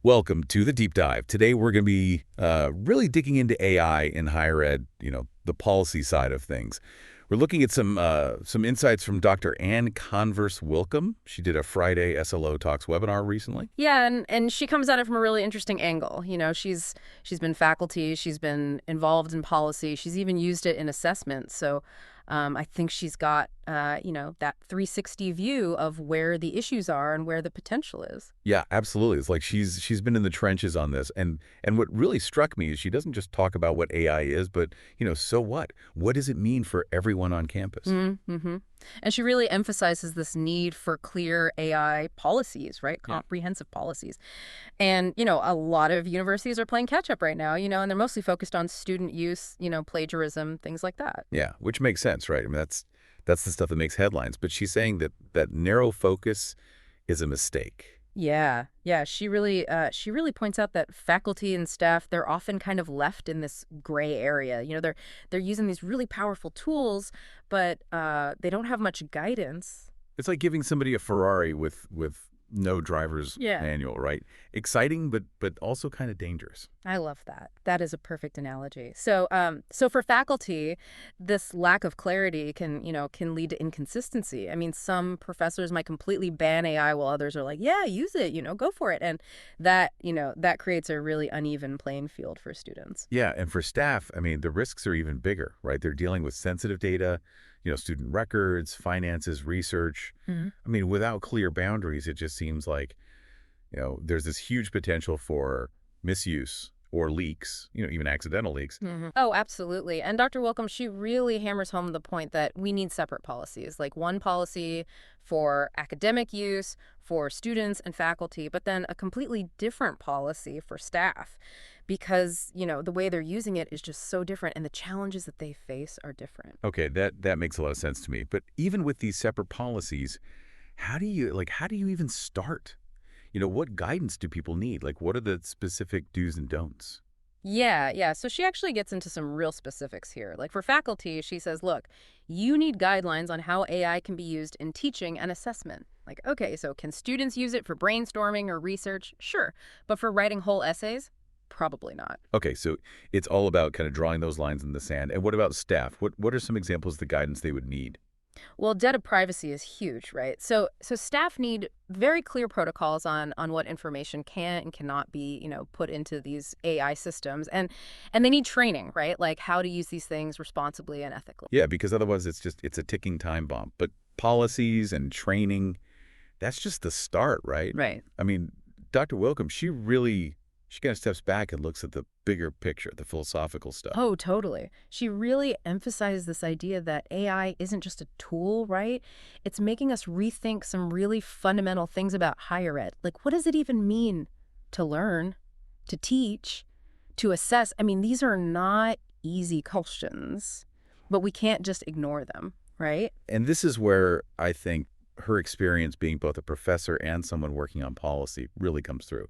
Welcome to the deep dive. Today we're going to be really digging into AI in higher ed, the policy side of things. We're looking at some insights from Dr. Converse Willkomm. She did a Friday SLO Talks webinar recently. Yeah, and she comes at it from a really interesting angle. She's been faculty, she's been involved in policy, she's even used it in assessment. So I think she's got that 360 view of where the issues are and where the potential is. Yeah, absolutely. It's like she's been in the trenches on this. And what really struck me is she doesn't just talk about what AI is, but, so what? What does it mean for everyone on campus? Mm-hmm. And she really emphasizes this need for clear AI policies, right? Yeah. Comprehensive policies. And, a lot of universities are playing catch up right now, and they're mostly focused on student use, plagiarism, things like that. Yeah, which makes sense, right? I mean, that's the stuff that makes headlines. But she's saying that narrow focus is a mistake. Yeah. She really points out that faculty and staff, they're often kind of left in this gray area. They're using these really powerful tools, but they don't have much guidance. It's like giving somebody a Ferrari with no driver's Yeah. manual, right? Exciting, but also kind of dangerous. I love that. That is a perfect analogy. So for faculty, this lack of clarity can lead to inconsistency. I mean, some professors might completely ban AI while others are like, yeah, use it, go for it. And that creates a really uneven playing field for students. Yeah, and for staff, I mean, the risks are even bigger, right? They're dealing with sensitive data, student records, finances, research. I mean, without clear boundaries, it just seems like, there's this huge potential for misuse or leaks, even accidental leaks. Oh, absolutely. And Dr. Willkomm, she really hammers home the point that we need separate policies, like one policy for academic use, for students and faculty, but then a completely different policy for staff because, the way they're using it is just so different and the challenges that they face are different. Okay, that makes a lot of sense to me. But even with these separate policies, how do you even start? What guidance do people need? Like, what are the specific do's and don'ts? Yeah. So she actually gets into some real specifics here. Like for faculty, she says, look, you need guidelines on how AI can be used in teaching and assessment. Like, okay, so can students use it for brainstorming or research? Sure. But for writing whole essays? Probably not. Okay, so it's all about kind of drawing those lines in the sand. And what about staff? What are some examples of the guidance they would need? Well, data privacy is huge, right? So staff need very clear protocols on what information can and cannot be, put into these AI systems. And they need training, right? Like how to use these things responsibly and ethically. Yeah, because otherwise it's a ticking time bomb. But policies and training, that's just the start, right? Right. I mean, Dr. Willkomm, she kind of steps back and looks at the bigger picture, the philosophical stuff. Oh, totally. She really emphasizes this idea that AI isn't just a tool, right? It's making us rethink some really fundamental things about higher ed. Like, what does it even mean to learn, to teach, to assess? I mean, these are not easy questions, but we can't just ignore them, right? And this is where I think her experience being both a professor and someone working on policy really comes through.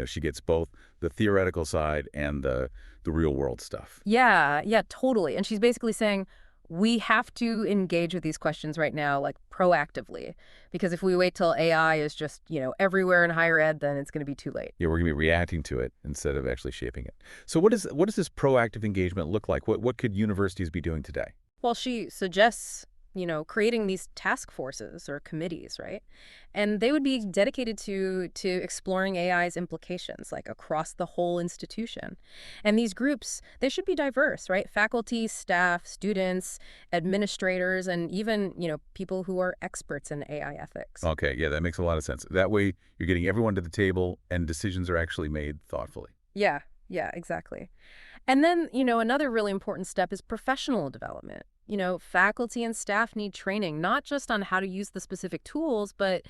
She gets both the theoretical side and the real world stuff. Yeah, totally. And she's basically saying we have to engage with these questions right now, like proactively, because if we wait till AI is just, everywhere in higher ed, then it's going to be too late. Yeah, we're going to be reacting to it instead of actually shaping it. So what does this proactive engagement look like? What could universities be doing today? Well, she suggests, creating these task forces or committees, right? And they would be dedicated to exploring AI's implications, like across the whole institution. And these groups, they should be diverse, right? Faculty, staff, students, administrators, and even, people who are experts in AI ethics. Okay, yeah, that makes a lot of sense. That way, you're getting everyone to the table and decisions are actually made thoughtfully. Yeah, exactly. And then, another really important step is professional development. Faculty and staff need training, not just on how to use the specific tools, but,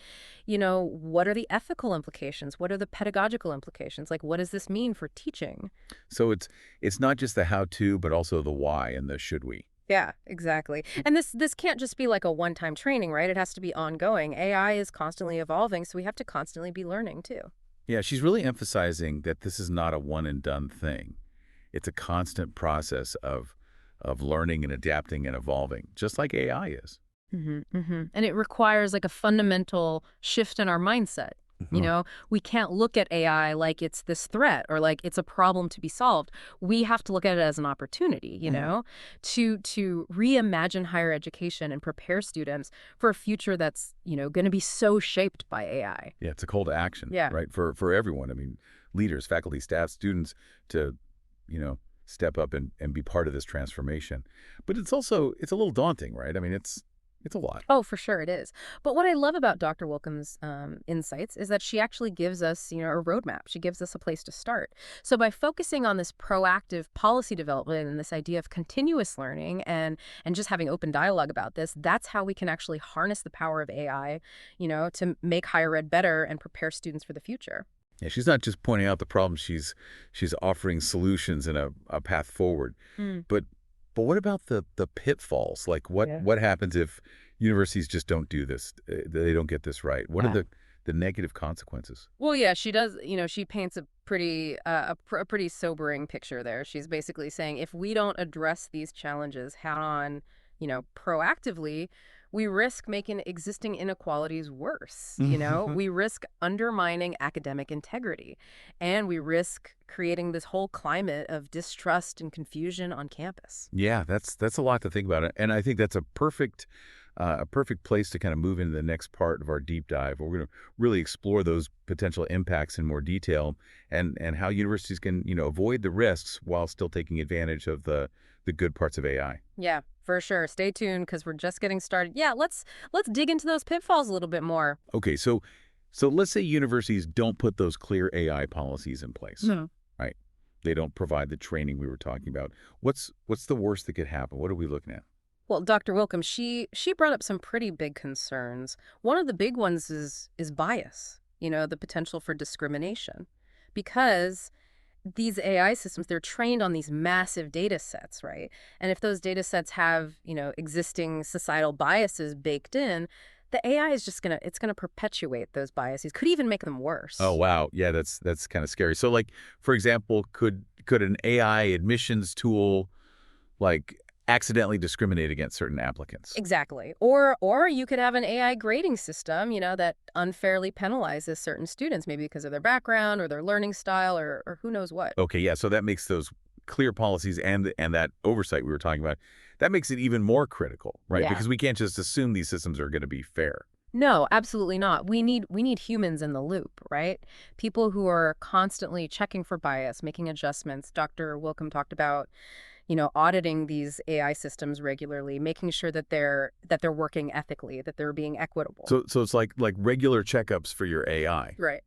what are the ethical implications? What are the pedagogical implications? Like, what does this mean for teaching? So it's not just the how-to, but also the why and the should we. Yeah, exactly. And this can't just be like a one-time training, right? It has to be ongoing. AI is constantly evolving, so we have to constantly be learning too. Yeah, she's really emphasizing that this is not a one-and-done thing. It's a constant process of learning and adapting and evolving, just like AI is. And it requires like a fundamental shift in our mindset. Uh-huh. We can't look at AI like it's this threat or like it's a problem to be solved. We have to look at it as an opportunity, Mhm. to reimagine higher education and prepare students for a future that's, going to be so shaped by AI. Yeah, it's a call to action, Yeah. right? For everyone. I mean, leaders, faculty, staff, students to, you know, step up and be part of this transformation. But it's a little daunting, right? I mean, it's a lot. Oh, for sure it is. But what I love about Dr. Wilkins' insights is that she actually gives us, a roadmap. She gives us a place to start. So by focusing on this proactive policy development and this idea of continuous learning and just having open dialogue about this, that's how we can actually harness the power of AI, to make higher ed better and prepare students for the future. Yeah, she's not just pointing out the problems, she's offering solutions and a path forward. Mm. But but what about the pitfalls? Like Yeah. what happens if universities just don't do this? They don't get this right. What are the negative consequences? Well, yeah, she does. She paints a a pretty sobering picture there. She's basically saying if we don't address these challenges head on, proactively, we risk making existing inequalities worse. We risk undermining academic integrity, and we risk creating this whole climate of distrust and confusion on campus. Yeah, that's a lot to think about, and I think that's a perfect place to kind of move into the next part of our deep dive. Where we're going to really explore those potential impacts in more detail, and how universities can avoid the risks while still taking advantage of the good parts of AI. Yeah, for sure. Stay tuned because we're just getting started. Yeah, let's dig into those pitfalls a little bit more. Okay, so let's say universities don't put those clear AI policies in place, No. right? They don't provide the training we were talking about. What's the worst that could happen? What are we looking at? Well, Dr. Willkomm, she brought up some pretty big concerns. One of the big ones is bias, the potential for discrimination. Because these AI systems, they're trained on these massive data sets, right? And if those data sets have, existing societal biases baked in, the AI is just it's gonna perpetuate those biases, could even make them Oh worse. wow, yeah, that's kind of scary. So like, for example, could an AI admissions tool like accidentally discriminate against certain applicants? Exactly. Or you could have an AI grading system, that unfairly penalizes certain students, maybe because of their background or their learning style or who knows what. Okay, yeah, so that makes those clear policies and that oversight we were talking about, that makes it even more critical, right? Yeah. Because we can't just assume these systems are going to be fair. No, absolutely not. We need humans in the loop, right? People who are constantly checking for bias, making adjustments. Dr. Wilkham talked about, auditing these AI systems regularly, making sure that they're working ethically, that they're being equitable. So it's like regular checkups for your AI. Right.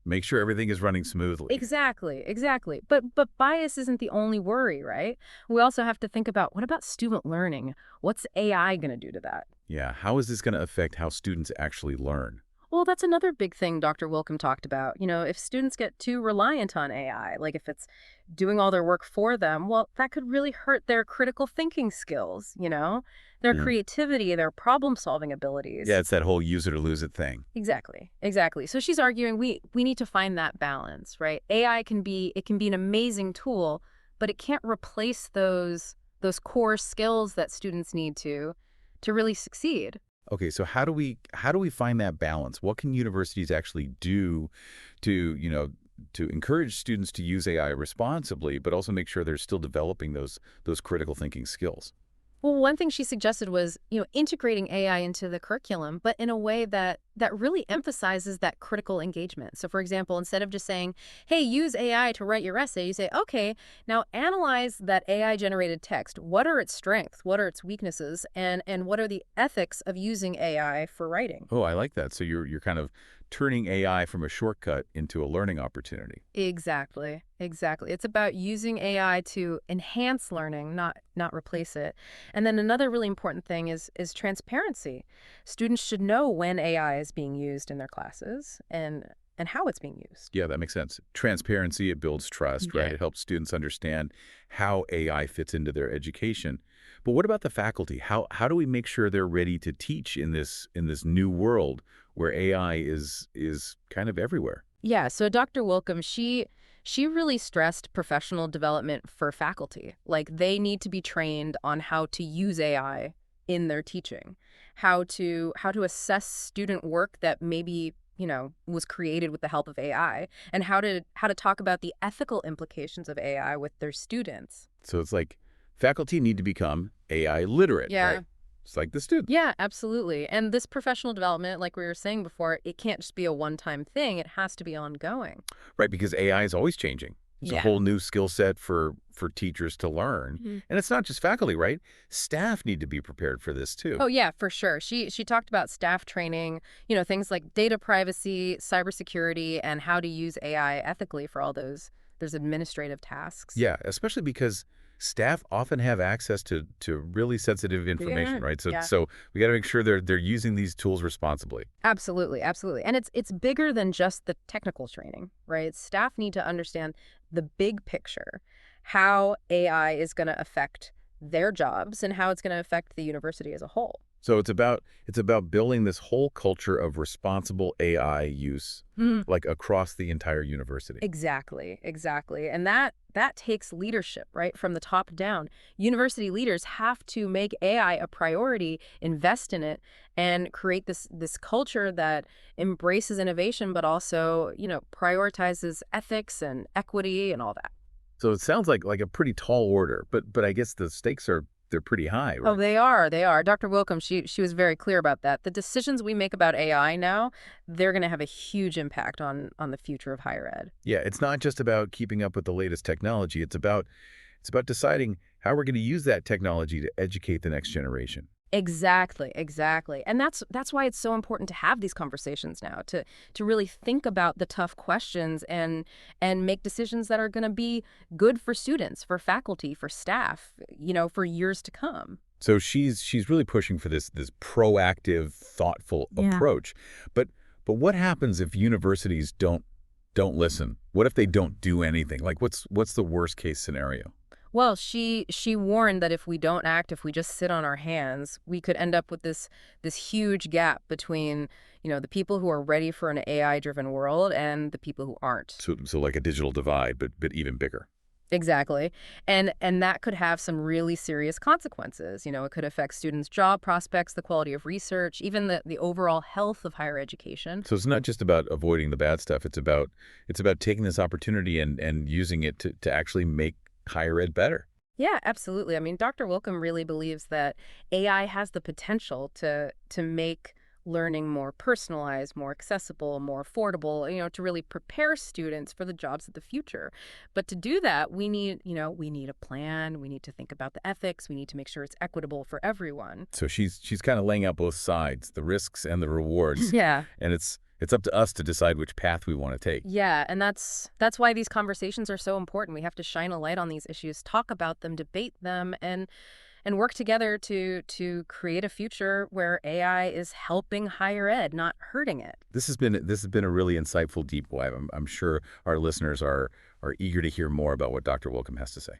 Make sure everything is running smoothly. Exactly, exactly. But bias isn't the only worry, right? We also have to think about what about student learning? What's AI going to do to that? Yeah, how is this going to affect how students actually learn? Well, that's another big thing Dr. Wilkham talked about. If students get too reliant on AI, like if it's doing all their work for them, well, that could really hurt their critical thinking skills, their Mm. creativity, their problem-solving Yeah, abilities. it's that whole use it or lose it thing. Exactly. Exactly. So she's arguing we need to find that balance, right? AI can be an amazing tool, but it can't replace those core skills that students need to really succeed. Okay, so how do we find that balance? What can universities actually do to, to encourage students to use AI responsibly, but also make sure they're still developing those critical thinking skills? Well, one thing she suggested was, integrating AI into the curriculum, but in a way that really emphasizes that critical engagement. So, for example, instead of just saying, "Hey, use AI to write your essay," you say, "Okay, now analyze that AI-generated text. What are its strengths? What are its weaknesses? And what are the ethics of using AI for writing?" Oh, I like that. So you're kind of turning AI from a shortcut into a learning opportunity. Exactly. Exactly. It's about using AI to enhance learning, not replace it. And then another really important thing is transparency. Students should know when AI is being used in their classes and how it's being used. Yeah, that makes sense. Transparency, it builds trust, right? Yeah. It helps students understand how AI fits into their education. But what about the faculty? How do we make sure they're ready to teach in this new world where AI is kind of everywhere? Yeah, so Dr. Wilkham, she really stressed professional development for faculty. Like they need to be trained on how to use AI in their teaching, how to assess student work that maybe was created with the help of AI, and how to talk about the ethical implications of AI with their students. So it's like faculty need to become AI literate, right? Yeah. It's like the students. Yeah, absolutely. And this professional development, like we were saying before, it can't just be a one-time thing. It has to be ongoing. Right, because AI is always changing. It's a Yeah. whole new skill set for teachers to learn. Mhm. And it's not just faculty, right? Staff need to be prepared for this too. Oh, yeah, for sure. She talked about staff training, things like data privacy, cybersecurity, and how to use AI ethically for all those administrative tasks. Yeah, especially because staff often have access to really sensitive information, Yeah. right? So Yeah. so we got to make sure they're using these tools responsibly. Absolutely, absolutely. And it's bigger than just the technical training, right? Staff need to understand the big picture, how AI is going to affect their jobs and how it's going to affect the university as a whole. So it's about building this whole culture of responsible AI use like across the entire university. Exactly, exactly. And that takes leadership, right? From the top down. University leaders have to make AI a priority, invest in it, and create this culture that embraces innovation but also, prioritizes ethics and equity and all that. So it sounds like a pretty tall order, but I guess the stakes they're pretty high, Oh, right? they are. They are. Dr. Willkomm, she was very clear about that. The decisions we make about AI now, they're going to have a huge impact on the future of higher ed. Yeah, it's not just about keeping up with the latest technology. It's about deciding how we're going to use that technology to educate the next generation. Exactly, exactly. And that's why it's so important to have these conversations now, to really think about the tough questions and make decisions that are going to be good for students, for faculty, for staff, for years to come. So she's really pushing for this proactive, thoughtful Yeah. approach. But what happens if universities don't listen? What if they don't do anything? Like what's the worst case scenario? Well, she warned that if we don't act, if we just sit on our hands, we could end up with this huge gap between, the people who are ready for an AI-driven world and the people who aren't. So like a digital divide, but even bigger. Exactly. And that could have some really serious consequences. It could affect students' job prospects, the quality of research, even the overall health of higher education. So it's not just about avoiding the bad stuff. It's about taking this opportunity and using it to actually make higher ed better. Yeah, absolutely. I mean, Dr. Willkomm really believes that AI has the potential to make learning more personalized, more accessible, more affordable, to really prepare students for the jobs of the future. But to do that, we need a plan, we need to think about the ethics, we need to make sure it's equitable for everyone. So she's kind of laying out both sides, the risks and the rewards, Yeah. and it's up to us to decide which path we want to take. Yeah, and that's why these conversations are so important. We have to shine a light on these issues, talk about them, debate them, and work together to create a future where AI is helping higher ed, not hurting it. This has been a really insightful deep dive. I'm sure our listeners are eager to hear more about what Dr. Willkomm has to say.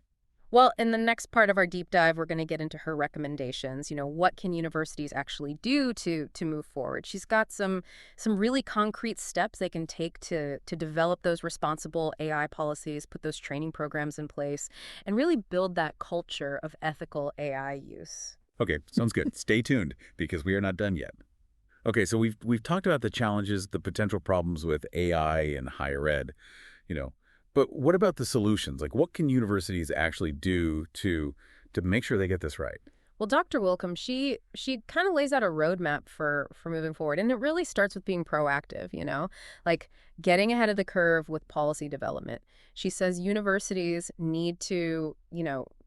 Well, in the next part of our deep dive, we're going to get into her recommendations. What can universities actually do to move forward? She's got some really concrete steps they can take to develop those responsible AI policies, put those training programs in place, and really build that culture of ethical AI use. Okay, sounds good. Stay tuned because we are not done yet. Okay, so we've talked about the challenges, the potential problems with AI and higher ed, you know. But what about the solutions? Like what can universities actually do to make sure they get this right? Well, Dr. Willkomm, she kind of lays out a roadmap for moving forward, and it really starts with being proactive, like getting ahead of the curve with policy development. She says universities need to,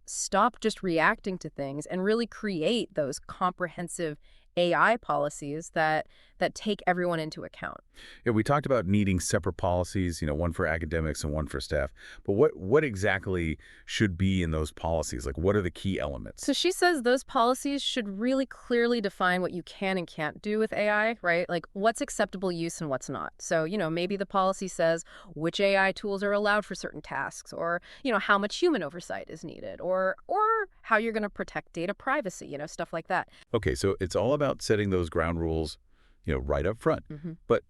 stop just reacting to things and really create those comprehensive AI policies that take everyone into account. Yeah, we talked about needing separate policies, one for academics and one for staff. But what exactly should be in those policies? Like what are the key elements? So she says those policies should really clearly define what you can and can't do with AI, right? Like what's acceptable use and what's not. So, maybe the policy says which AI tools are allowed for certain tasks or, how much human oversight is needed or how you're going to protect data privacy, stuff like that. Okay, so it's all about setting those ground rules, right up front. Hmm. But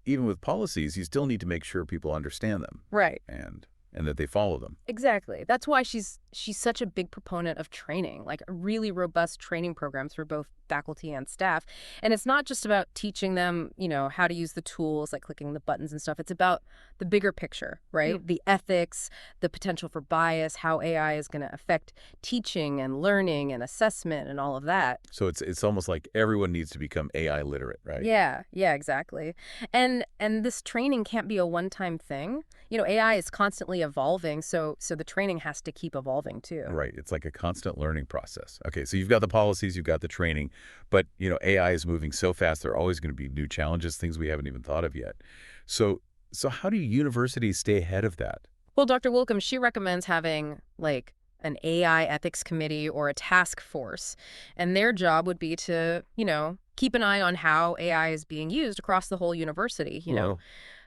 even with policies, you still need to make sure people understand them Right. and that they follow them. Exactly. That's why she's she's such a big proponent of training, like really robust training programs for both faculty and staff. And it's not just about teaching them, how to use the tools, like clicking the buttons and stuff. It's about the bigger picture, right? The ethics, the potential for bias, how AI is going to affect teaching and learning and assessment and all of that. So it's almost like everyone needs to become AI literate, right? Yeah, exactly. And this training can't be a one-time thing. AI is constantly evolving, so the training has to keep evolving too. Right. It's like a constant learning process. Okay, so you've got the policies, you've got the training, but AI is moving so fast, there are always going to be new challenges, things we haven't even thought of yet. So how do universities stay ahead of that? Well, Dr. Willkomm, she recommends having like an AI ethics committee or a task force, and their job would be to, keep an eye on how AI is being used across the whole university, Well,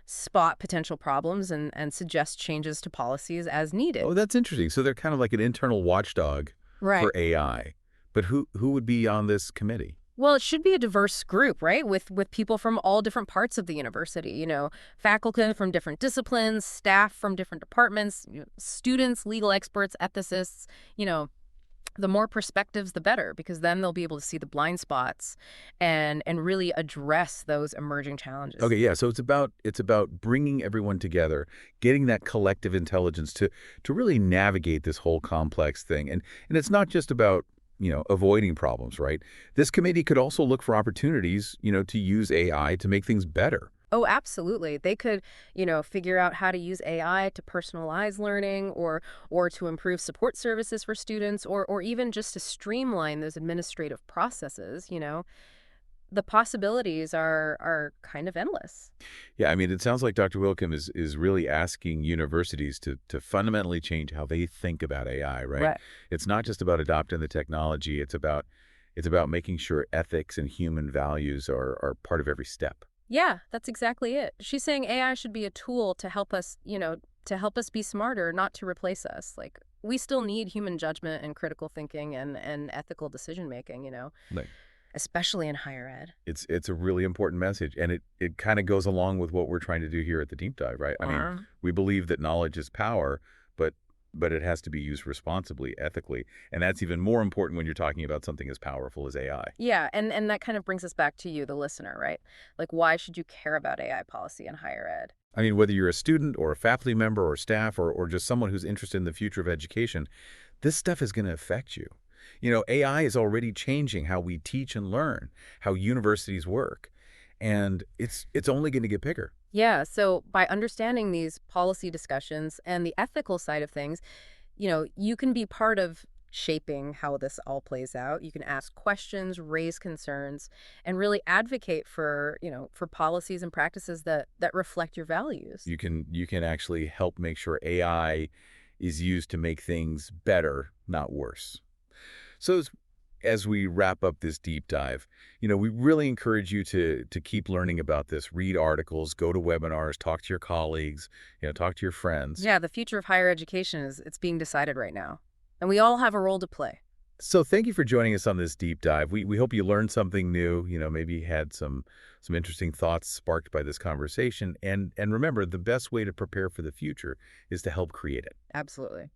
spot potential problems and suggest changes to policies as needed. oh, that's interesting. So they're kind of like an internal watchdog Right. for AI. But who would be on this committee? Well, it should be a diverse group, right? With people from all different parts of the university, faculty from different disciplines, staff from different departments, students, legal experts, ethicists, you know, the more perspectives, the better, because then they'll be able to see the blind spots and really address those emerging challenges. Okay, yeah. So it's about bringing everyone together, getting that collective intelligence to really navigate this whole complex thing. And it's not just about avoiding problems, right? This committee could also look for opportunities, to use AI to make things better. Oh, absolutely. They could, figure out how to use AI to personalize learning or to improve support services for students or even just to streamline those administrative processes. The possibilities are kind of endless. Yeah, I mean, it sounds like Dr. Willkomm is really asking universities to fundamentally change how they think about AI, right? Right. It's not just about adopting the technology, it's about making sure ethics and human values are part of every step. Yeah, that's exactly it. She's saying AI should be a tool to help us, to help us be smarter, not to replace us. Like, we still need human judgment and critical thinking and ethical decision making, Like especially in higher ed. it's a really important message, and it kind of goes along with what we're trying to do here at the deep dive, right? I mean, we believe that knowledge is power, but it has to be used responsibly, ethically, and that's even more important when you're talking about something as powerful as AI. Yeah, and that kind of brings us back to you, the listener, right? Like, why should you care about AI policy in higher ed? I mean, whether you're a student or a faculty member or staff or just someone who's interested in the future of education, this stuff is going to affect you. AI is already changing how we teach and learn, how universities work, and it's only going to get bigger. Yeah, so by understanding these policy discussions and the ethical side of things, you can be part of shaping how this all plays out. You can ask questions, raise concerns, and really advocate for policies and practices that reflect your values. You can actually help make sure AI is used to make things better, not worse. So as we wrap up this deep dive, we really encourage you to keep learning about this. Read articles, go to webinars, talk to your colleagues, talk to your friends. Yeah, the future of higher education it's being decided right now. And we all have a role to play. So thank you for joining us on this deep dive. We hope you learned something new, maybe had some interesting thoughts sparked by this conversation. And remember, the best way to prepare for the future is to help create it. Absolutely.